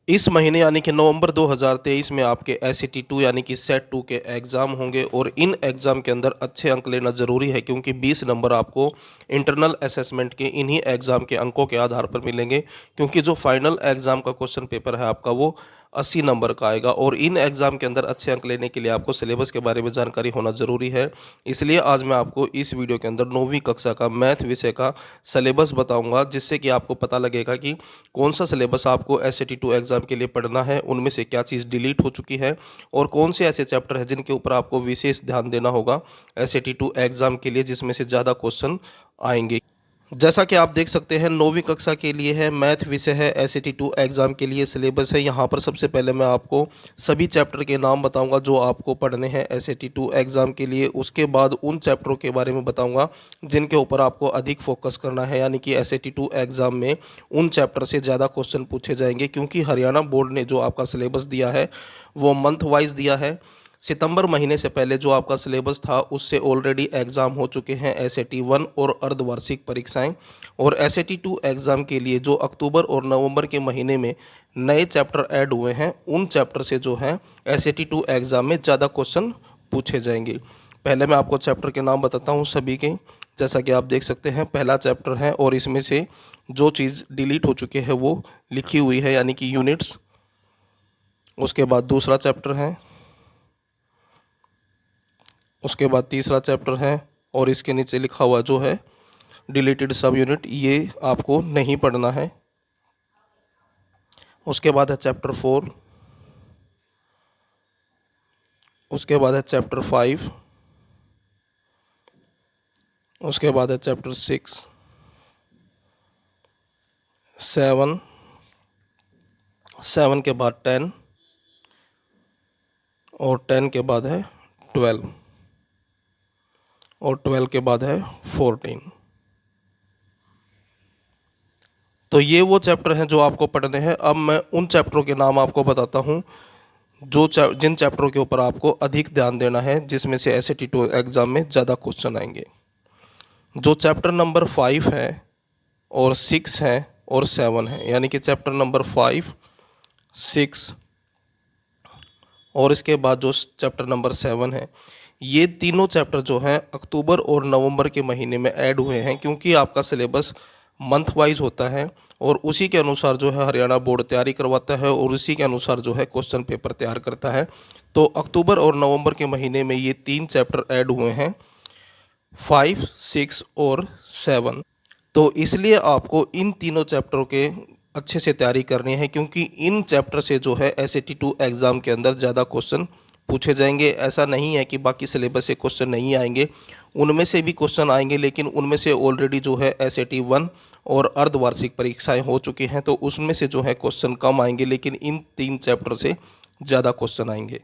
इस महीने यानी कि नवंबर 2023 में आपके SAT 2 यानी कि सेट 2 के एग्ज़ाम होंगे और इन एग्ज़ाम के अंदर अच्छे अंक लेना ज़रूरी है, क्योंकि 20 नंबर आपको इंटरनल असेसमेंट के इन्हीं एग्ज़ाम के अंकों के आधार पर मिलेंगे। क्योंकि जो फाइनल एग्ज़ाम का क्वेश्चन पेपर है आपका वो 80 नंबर का आएगा और इन एग्ज़ाम के अंदर अच्छे अंक लेने के लिए आपको सिलेबस के बारे में जानकारी होना ज़रूरी है। इसलिए आज मैं आपको इस वीडियो के अंदर 9वीं कक्षा का मैथ विषय का सिलेबस बताऊंगा, जिससे कि आपको पता लगेगा कि कौन सा सिलेबस आपको SAT 2 एग्ज़ाम के लिए पढ़ना है, उनमें से क्या चीज़ डिलीट हो चुकी है और कौन से ऐसे चैप्टर हैं जिनके ऊपर आपको विशेष ध्यान देना होगा SAT 2 एग्ज़ाम के लिए, जिसमें से ज़्यादा क्वेश्चन आएंगे। जैसा कि आप देख सकते हैं 9वीं कक्षा के लिए है, मैथ विषय है, SAT 2 एग्ज़ाम के लिए सिलेबस है। यहाँ पर सबसे पहले मैं आपको सभी चैप्टर के नाम बताऊंगा जो आपको पढ़ने हैं SAT 2 एग्ज़ाम के लिए। उसके बाद उन चैप्टरों के बारे में बताऊंगा जिनके ऊपर आपको अधिक फोकस करना है, यानी कि SAT 2 एग्ज़ाम में उन चैप्टर से ज़्यादा क्वेश्चन पूछे जाएंगे। क्योंकि हरियाणा बोर्ड ने जो आपका सिलेबस दिया है वो मंथ वाइज दिया है। सितंबर महीने से पहले जो आपका सिलेबस था उससे ऑलरेडी एग्ज़ाम हो चुके हैं SAT 1 और अर्धवार्षिक परीक्षाएं, और SAT 2 एग्ज़ाम के लिए जो अक्टूबर और नवंबर के महीने में नए चैप्टर ऐड हुए हैं उन चैप्टर से जो है SAT 2 एग्ज़ाम में ज़्यादा क्वेश्चन पूछे जाएंगे। पहले मैं आपको चैप्टर के नाम बताता हूँ सभी के। जैसा कि आप देख सकते हैं पहला चैप्टर है और इसमें से जो चीज़ डिलीट हो चुकी है वो लिखी हुई है, यानी कि यूनिट्स। उसके बाद दूसरा चैप्टर है, उसके बाद तीसरा चैप्टर है और इसके नीचे लिखा हुआ जो है डिलीटेड सब यूनिट, ये आपको नहीं पढ़ना है। उसके बाद है चैप्टर 4, उसके बाद है चैप्टर 5, उसके बाद है चैप्टर 6, 7, 7 के बाद 10 और 10 के बाद है 12 और 12 के बाद है 14। तो ये वो चैप्टर हैं जो आपको पढ़ने हैं। अब मैं उन चैप्टरों के नाम आपको बताता हूँ जिन चैप्टरों के ऊपर आपको अधिक ध्यान देना है, जिसमें से SAT 2 एग्ज़ाम में ज़्यादा क्वेश्चन आएंगे। जो चैप्टर नंबर 5 है और 6 है और 7 है, यानी कि चैप्टर नंबर 5, 6 और इसके बाद जो चैप्टर नंबर 7 है, ये तीनों चैप्टर जो हैं अक्टूबर और नवंबर के महीने में ऐड हुए हैं। क्योंकि आपका सिलेबस मंथ वाइज होता है और उसी के अनुसार जो है हरियाणा बोर्ड तैयारी करवाता है और उसी के अनुसार जो है क्वेश्चन पेपर तैयार करता है। तो अक्टूबर और नवंबर के महीने में ये 3 चैप्टर ऐड हुए हैं, 5, 6 और 7। तो इसलिए आपको इन तीनों चैप्टरों के अच्छे से तैयारी करनी है, क्योंकि इन चैप्टर से जो है SAT 2 एग्ज़ाम के अंदर ज़्यादा क्वेश्चन पूछे जाएंगे। ऐसा नहीं है कि बाकी सिलेबस से क्वेश्चन नहीं आएंगे, उनमें से भी क्वेश्चन आएंगे, लेकिन उनमें से ऑलरेडी जो है SAT 1 और अर्धवार्षिक परीक्षाएं हो चुकी हैं तो उसमें से जो है क्वेश्चन कम आएंगे, लेकिन इन 3 चैप्टर से ज़्यादा क्वेश्चन आएंगे।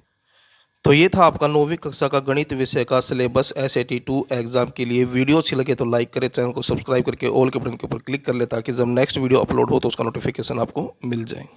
तो ये था आपका 9वीं कक्षा का गणित विषय का सिलेबस SAT 2 एग्ज़ाम के लिए। वीडियो अच्छी लगे तो लाइक करें, चैनल को सब्सक्राइब करके ऑल के बटन के ऊपर क्लिक कर लें ताकि जब नेक्स्ट वीडियो अपलोड हो तो उसका नोटिफिकेशन आपको मिल जाए।